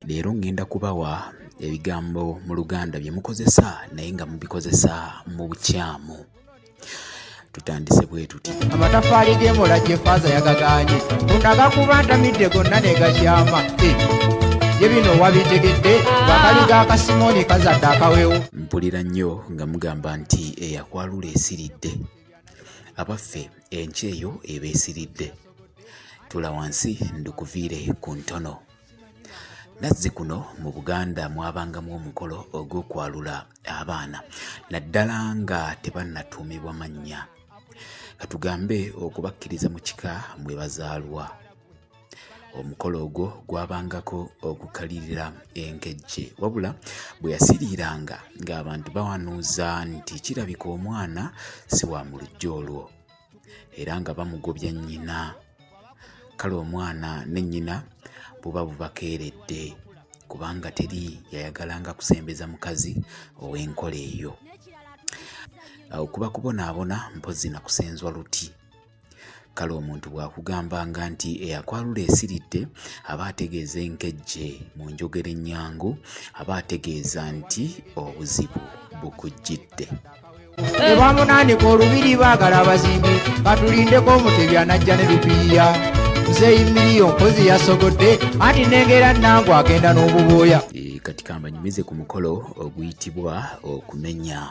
Leero ngenda kubawa ebigambo mu Luganda bye mukozesa naye nga mubikozesa mu bukyamu. Tutandise bwe tuti. Amatafaali g'emola Jefaaza yagagaanye tunagakuba ntamidde gonna ne gakyama. Ye bino wabitegedde bakali ga Kasimoni kazadde akawewo. Mpulira nnyo nga mugamba nti eyakwalula esiridde. Abaffe enkya eyo eba esiridde. Tula wansi ndukuviire ku ntono. Nazzikuno mu Buganda mwabangamu omukolo ogw'okwalula abaana naddala nga tebannatuumibwa mannya. Katugambe okubakkiriza mu kika mwe bazaalwa. Omukolo ogwo gwabangako okukalirira enkejje wabula bwe yasiriiranga ng'abantu bawanuuza nti kirabika omwana si wa mu lujja olwo era nga bamugobya nnyina. Kale omwana ne nnyina buba bubakeeredde kubanga teri yayagalanga kusembeza mukazi ow'enkola eyo. Okuba kubonaabona mpozi na kusenzwa luti. Kale omuntu bw'akugambanga nti eyakwalula esiridde aba ategeeza enkejje mu njogera ennyangu, aba ategeeza nti obuzibu bukujjidde. Tebamunaanika olubiri baagala abazimbi katulindeko Omutebi anajja ne lupiiya. Muzeeyi Miliyo mpozi yasogodde anti nengera nangu agenda n'obubooya. Kati kambanyumize ku mukolo oguyitibwa okumenya.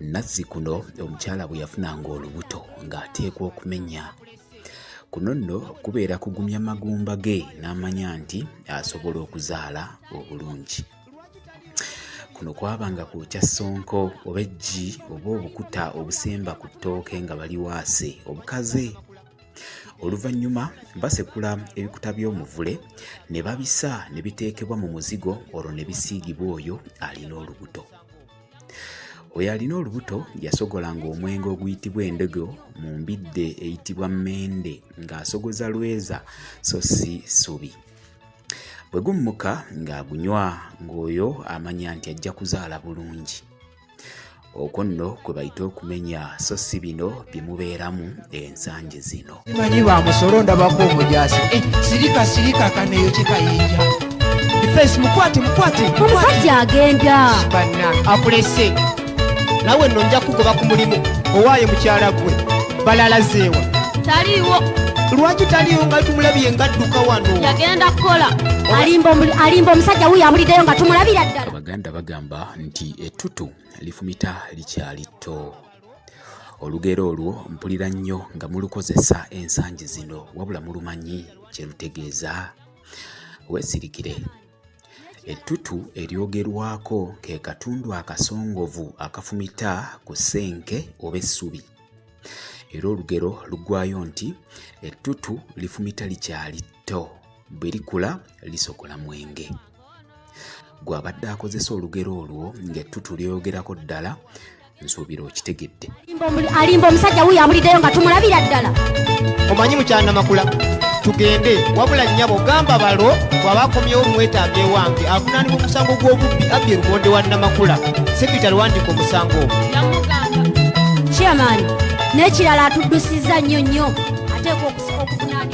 Nazzikuno omukyala bwe yafunanga olubuto ng'ateekwa okumenya. Kuno nno kubeera kugumya magumba ge n'amanya nti asobola okuzaala obulungi. Kuno kwabanga kwokya ssonko oba eggi oba obukuta obusemba ku ttooke nga bali waase obukaze. Oluvannyuma basekula ebikuta by'omuvule ne babisa ne biteekebwa mu muzigo olwo ne bisiigibwa oyo alina olubuto. Oyo alina olubuto yasogolanga omwenge oguyitibwa endego mu mbidde eyitibwa mmende ng'asogoza lweza so si ssubi. Bwe gummuka ng'agunywa ng'oyo amanya nti ajja kuzaala bulungi. Okwo nno kwe bayita okumenya so si bino bimubeeramu ensangi zino. Manyi bamusolo ndabako omujaasi. Sirika kaneyo kikayinja. Defense mukwate. Omusajja agenda. Banna apulese. Nawe nno nja kugoba ku mulimu owaaye mukyala gwe balalazeewa. Taliiwo. Lwaki taliiwo nga tumulabye ngadduka wano? Yagenda kukola. Alimba omusajja wuyo amuliddeyo nga tumulabira ddala. Abaganda bagamba nti ettutu lifumita likyali tto. Olugero olwo mpulira nnyo nga mulukozesa ensangi zino wabula mulumanyi kye lutegeeza. Weesirikire. Ettutu eryogerwako ke katundu akasongovu akafumita ku ssenke oba essubi. Era olugero luggwayo nti ettutu lifumita likyali tto, bwe likula lisokola mwenge. Gw'abadde akozesa olugero olwo ng'ettutu lyogerako ddala nsuubira okitegedde. Alimba omusajja wuyo amuliddeyo nga tumulabira ddala. Omanyi mukyana makula tugende wabula nnyabo gamba balo bw'abakomyewo omwetaaga ewange avunaanibwa omusango gw'obubbi abbye lumonde wa Namakula. Sekitale wandiika omusango ogwo. Chairman, n'ekirala atuddusizza nnyo ateekwa okuvunaanibwa.